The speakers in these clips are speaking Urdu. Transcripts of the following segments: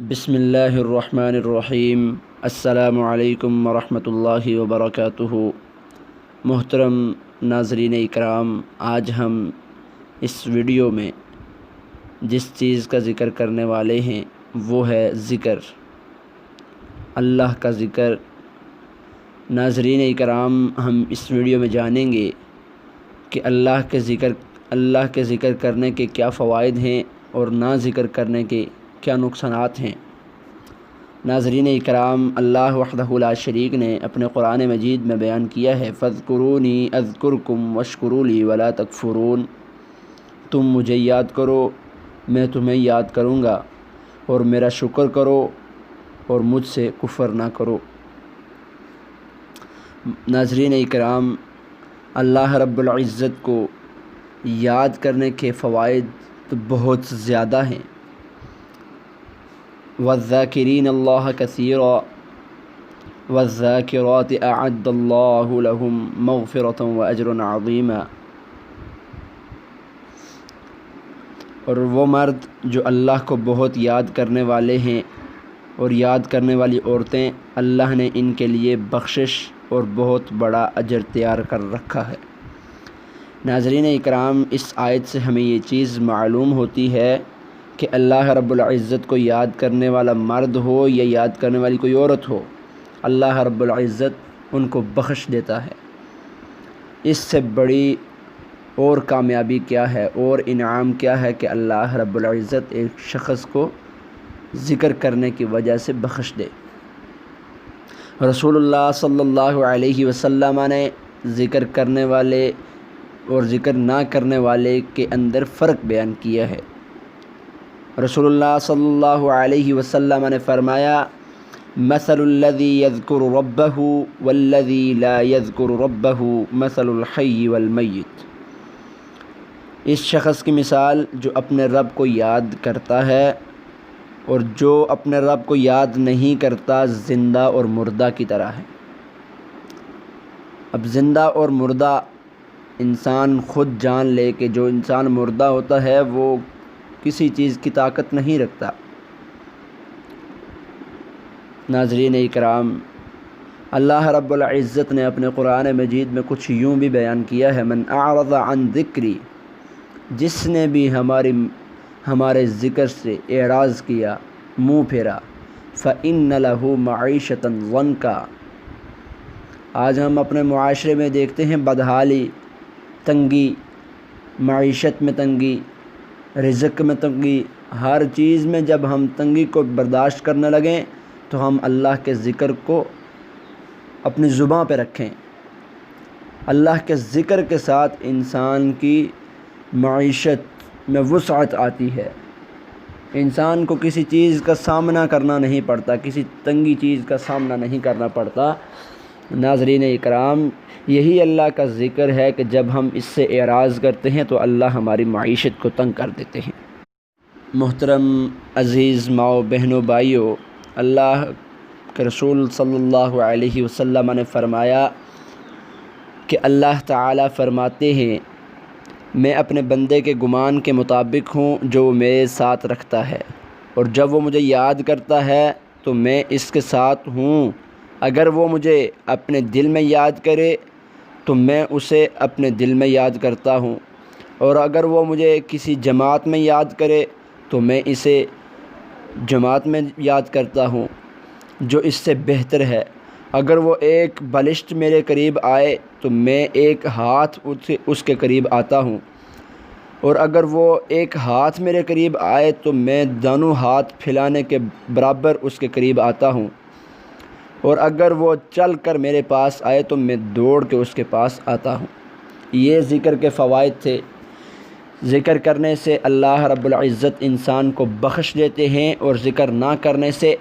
بسم اللہ الرحمن الرحیم۔ السلام علیکم ورحمۃ اللہ وبرکاتہ۔ محترم ناظرین اکرام، آج ہم اس ویڈیو میں جس چیز کا ذکر کرنے والے ہیں وہ ہے ذکر، اللہ کا ذکر۔ ناظرین اکرام، ہم اس ویڈیو میں جانیں گے کہ اللہ کے ذکر کرنے کے کیا فوائد ہیں اور نہ ذکر کرنے کے کیا نقصانات ہیں۔ ناظرین اکرام، اللہ وحدہ لا شریک نے اپنے قرآن مجید میں بیان کیا ہے، فاذکرونی اذکرکم واشکروا لی ولا تکفرون۔ تم مجھے یاد کرو، میں تمہیں یاد کروں گا، اور میرا شکر کرو اور مجھ سے کفر نہ کرو۔ ناظرین اکرام، اللہ رب العزت کو یاد کرنے کے فوائد تو بہت زیادہ ہیں۔ والذاکرین اللہ کثیرا والذاکرات اعد اللہ لہم مغفرۃ واجر عظیما۔ اور وہ مرد جو اللہ کو بہت یاد کرنے والے ہیں اور یاد کرنے والی عورتیں، اللہ نے ان کے لیے بخشش اور بہت بڑا اجر تیار کر رکھا ہے۔ ناظرین اکرام، اس آیت سے ہمیں یہ چیز معلوم ہوتی ہے کہ اللہ رب العزت کو یاد کرنے والا مرد ہو یا یاد کرنے والی کوئی عورت ہو، اللہ رب العزت ان کو بخش دیتا ہے۔ اس سے بڑی اور کامیابی کیا ہے اور انعام کیا ہے کہ اللہ رب العزت ایک شخص کو ذکر کرنے کی وجہ سے بخش دے۔ رسول اللہ صلی اللہ علیہ وسلم نے ذکر کرنے والے اور ذکر نہ کرنے والے کے اندر فرق بیان کیا ہے۔ رسول اللہ صلی اللہ علیہ وسلم نے فرمایا، مثل الذی یذکر ربہ والذی لا یذکر ربہ مثل الحی والمیت۔ اس شخص کی مثال جو اپنے رب کو یاد کرتا ہے اور جو اپنے رب کو یاد نہیں کرتا زندہ اور مردہ کی طرح ہے۔ اب زندہ اور مردہ انسان خود جان لے کہ جو انسان مردہ ہوتا ہے وہ کسی چیز کی طاقت نہیں رکھتا۔ ناظرین اکرام، اللہ رب العزت نے اپنے قرآن مجید میں کچھ یوں بھی بیان کیا ہے، من اعرض عن ذکری، جس نے بھی ہمارے ذکر سے اعراض کیا، منہ پھیرا، فإن له معیشۃ ضنکا۔ آج ہم اپنے معاشرے میں دیکھتے ہیں بدحالی، تنگی، معیشت میں تنگی، رزق میں تنگی، ہر چیز میں جب ہم تنگی کو برداشت کرنے لگیں تو ہم اللہ کے ذکر کو اپنی زباں پہ رکھیں۔ اللہ کے ذکر کے ساتھ انسان کی معیشت میں وسعت آتی ہے، انسان کو کسی چیز کا سامنا کرنا نہیں پڑتا، کسی تنگی چیز کا سامنا نہیں کرنا پڑتا۔ ناظرین اکرام، یہی اللہ کا ذکر ہے کہ جب ہم اس سے اعراض کرتے ہیں تو اللہ ہماری معیشت کو تنگ کر دیتے ہیں۔ محترم عزیز ماؤ بہنوں بھائیوں، اللہ کے رسول صلی اللہ علیہ وسلم نے فرمایا کہ اللہ تعالیٰ فرماتے ہیں، میں اپنے بندے کے گمان کے مطابق ہوں جو وہ میرے ساتھ رکھتا ہے، اور جب وہ مجھے یاد کرتا ہے تو میں اس کے ساتھ ہوں۔ اگر وہ مجھے اپنے دل میں یاد کرے تو میں اسے اپنے دل میں یاد کرتا ہوں، اور اگر وہ مجھے کسی جماعت میں یاد کرے تو میں اسے جماعت میں یاد کرتا ہوں جو اس سے بہتر ہے۔ اگر وہ ایک بالشت میرے قریب آئے تو میں ایک ہاتھ اس کے قریب آتا ہوں، اور اگر وہ ایک ہاتھ میرے قریب آئے تو میں دونوں ہاتھ پھیلانے کے برابر اس کے قریب آتا ہوں، اور اگر وہ چل کر میرے پاس آئے تو میں دوڑ کے اس کے پاس آتا ہوں۔ یہ ذکر کے فوائد تھے۔ ذکر کرنے سے اللہ رب العزت انسان کو بخش دیتے ہیں، اور ذکر نہ کرنے سے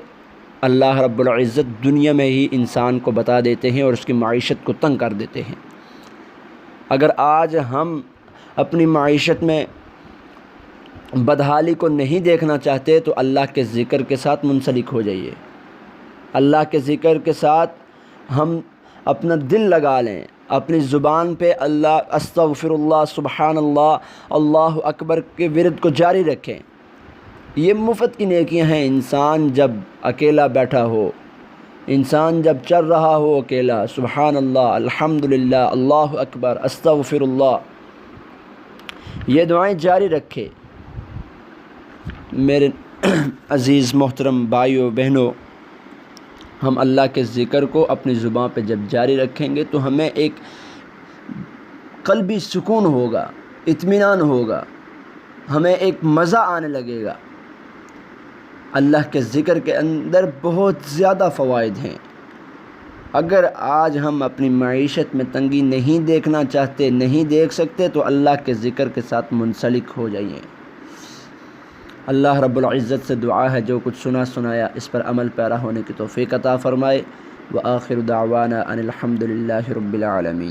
اللہ رب العزت دنیا میں ہی انسان کو بتا دیتے ہیں اور اس کی معیشت کو تنگ کر دیتے ہیں۔ اگر آج ہم اپنی معیشت میں بدحالی کو نہیں دیکھنا چاہتے تو اللہ کے ذکر کے ساتھ منسلک ہو جائیے۔ اللہ کے ذکر کے ساتھ ہم اپنا دل لگا لیں، اپنی زبان پہ اللہ استغفر اللہ، سبحان اللہ، اللہ اکبر کے ورد کو جاری رکھیں۔ یہ مفت کی نیکیاں ہیں۔ انسان جب اکیلا بیٹھا ہو، انسان جب چل رہا ہو اکیلا، سبحان اللہ، الحمدللہ، اللہ اکبر، استغفر اللہ، یہ دعائیں جاری رکھے۔ میرے عزیز محترم بھائیوں بہنوں، ہم اللہ کے ذکر کو اپنی زبان پہ جب جاری رکھیں گے تو ہمیں ایک قلبی سکون ہوگا، اطمینان ہوگا، ہمیں ایک مزہ آنے لگے گا۔ اللہ کے ذکر کے اندر بہت زیادہ فوائد ہیں۔ اگر آج ہم اپنی معیشت میں تنگی نہیں دیکھنا چاہتے، نہیں دیکھ سکتے، تو اللہ کے ذکر کے ساتھ منسلک ہو جائیے۔ اللہ رب العزت سے دعا ہے جو کچھ سنایا اس پر عمل پیرا ہونے کی توفیق عطا فرمائے۔ وآخر دعوانا ان الحمد للہ رب العالمین۔